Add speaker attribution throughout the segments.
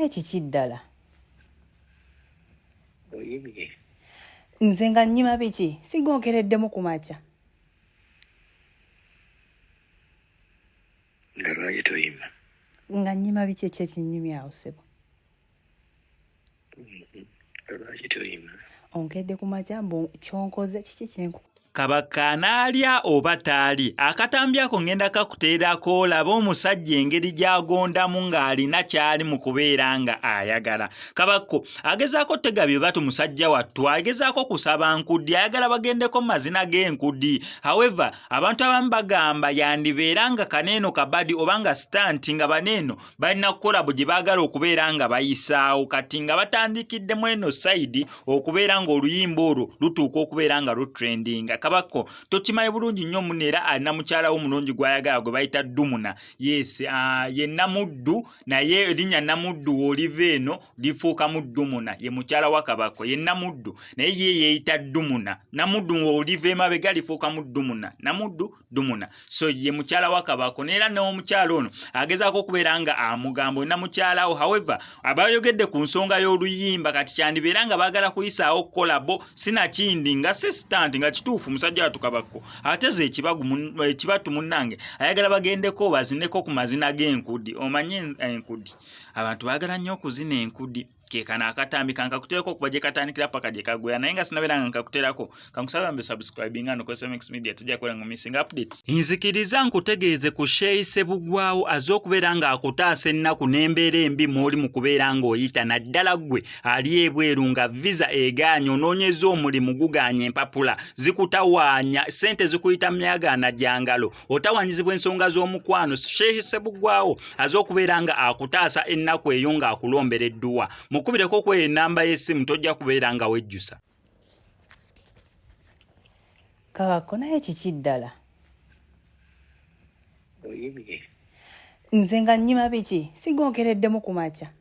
Speaker 1: naye kiki ddala?
Speaker 2: Oyimye.
Speaker 1: Nze nga nnyima biki? Sigonkereddemu ku makya.
Speaker 2: Nga lwaki toyima?
Speaker 1: Nga nnyima biki ekyo ekinnyimya awo ssebo?
Speaker 2: Lwaki toyima?
Speaker 1: Onkedde ku makya mbu kyonkoze kiki kyenku?
Speaker 3: Kabaka n'alya oba taali akatambi ako ngenda kakuteerako laba omusajja engeri gy'agondamu ng'alina kyali mu kubeera nga ayagala. Kabako agezaako tegabye batu musajja wattu agezaako kusaba nkudi ayagala bagendeko mazina g'enkudi. However abantu abamu bagamba yandibeera nga kaneeno kabadi oba nga stanti nga baneeno balina kolabo gye baagala okubeera nga bayisaawo kati nga batandikiddemu eno sayidi okubeera nga oluyimba olwo lutuuka okubeera nga lutrendinga. Kabako tokimanyi bulungi nnyo munera alina mukyala wo mulungi gw'ayagala gwe bayita Dumuna. Yes, ye Namuddu naye erinnya Namuddu oliva eno lifuuka mu Dumuna. Ye mukyala wa Kabako ye Namuddu naye ye yeeyita Dumuna. Namuddu oliva emabega lifuuka mu Dumuna. Namuddu Dumuna. So ye mukyala wa Kabako neera n'omukyala ono agezaako okubeera nga amugamba olina mukyala wo. However abayogedde ku nsonga y'oluyimba kati kyandibeera nga baagala kuyisaawo kolabo sinakindi nga assistant nga kituufu musajja watu Kabako ateze ekibatu munnange ayagala bagendeko bazineko ku mazina g'enkudi. Omanye enkudi abantu baagala nnyo okuzina enkudi kekana akatambi kankakuterako okuva gye katandikira paka gye kagwera naye nga sinabeera nga nkakuterako kankusaba mbe subscribe nga nokozesa MX Media tujja kukola ngo missing updates. Nzikiriza nkutegeeze ku Sheyi Ssebugwawo azze okubeera nga akutaasa ennaku n'embeera embi mw'oli mu kubeera ng'oyita naddala ggwe ali ebweru nga visa egaanye onoonyeza omulimu gugaanye empapula zikutawaanya ssente zikuyita myagaana gyangalo otawanyizibwa ensonga z'omukwano. Sheyi Ssebugwawo azze okubeera nga akutaasa ennaku eyo ng'akulombereddwa. Mukubireko kwe namba y'essimu tojja kubeera nga wejjusa.
Speaker 1: Kabako naye kiki ddala?
Speaker 2: Oyimye.
Speaker 1: Nze nga nnyima biki? Sigonkereddemu ku makya.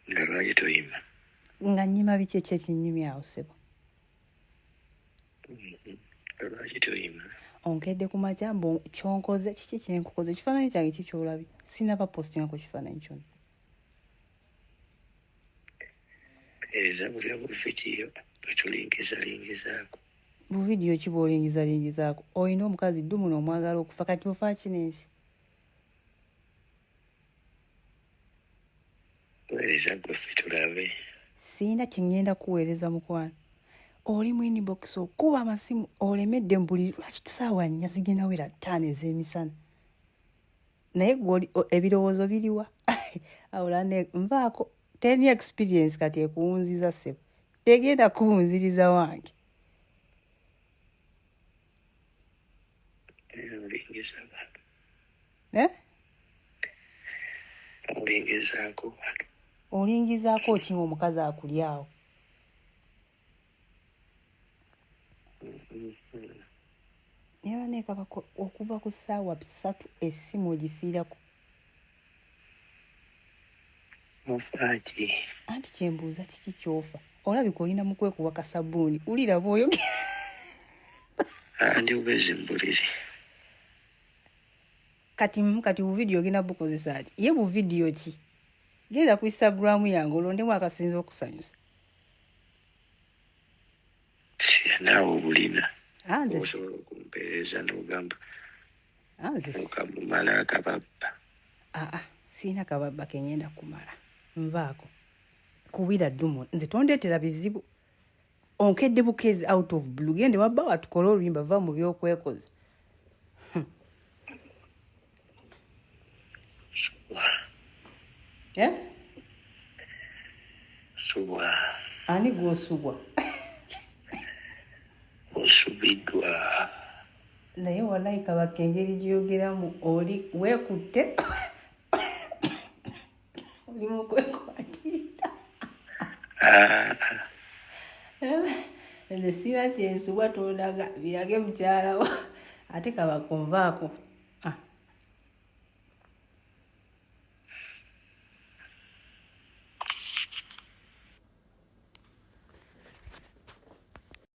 Speaker 2: Nga lwaki toyima?
Speaker 1: Nga nnyima biki ekyo ekinnyimya awo ssebo?
Speaker 2: Lwaki toyima?
Speaker 1: Onkedde ku makya mbu kyonkoze kiki kyenkukoze? Ekifaananyi kyange kikyolabye? Sinaba postinga ku kifaananyi kyonna.
Speaker 2: Eza buli buvidiyo bwetulingizalingizaako.
Speaker 1: Buvidiyo ki bw'olingizalingizaako? Olina omukazi Dumuna omwagala okufa kati ofa kinensi.
Speaker 2: Weereza gweffe tulabe.
Speaker 1: Siyina kye ngenda kuweereza mukwano. Oli mu inbox okuba amasimu olemedde mbuli lwaki tusaawa nnya zigenda wera 5 ez'emisana. Naye gwe ebirowoozo biriwa? Awulane nvaako teni experience kati ekuwunziza ssebo. Tegenda kuwunziriza wange.
Speaker 2: Olingizaako.
Speaker 1: Olingizaako ki omukazi akuli awo? Neera ne Kabako okuva ku ssaawa 3 essimu ogifiirako.
Speaker 2: Mufaaki.
Speaker 1: Anti kyembuuza kiki kyofa? Olabika olina mu kwekuba kasabbuuni. Ulira bw'oyogera.
Speaker 2: Andi ubezi mbulizi.
Speaker 1: Kati bu video genda bukozesa ati. Ye bu video ki? Genda ku Instagram yange olondemu akasinza okusanyusa.
Speaker 2: Naawe obulina.
Speaker 1: Nze
Speaker 2: osobola okumpeereza n'ogamba.
Speaker 1: Nze
Speaker 2: okamumala akababba.
Speaker 1: Siina kababba ke ngenda kumala. Nvaako. Kubira Dumuna. Nze tondeetera bizibu. Onkedde bukezi out of blue. Gende wabba watukola oluyimba va mu byokwekoza.
Speaker 2: Subwa.
Speaker 1: Ani gw'osubwa?
Speaker 2: Osubiddwa.
Speaker 1: Naye wallahi Kabaka engeri gy'ogeramu oli weekutte. Oli mu kwekwatirira. Nze sina kyensubwa tonaga birage mukyala wa. Ate Kabaka onvaako.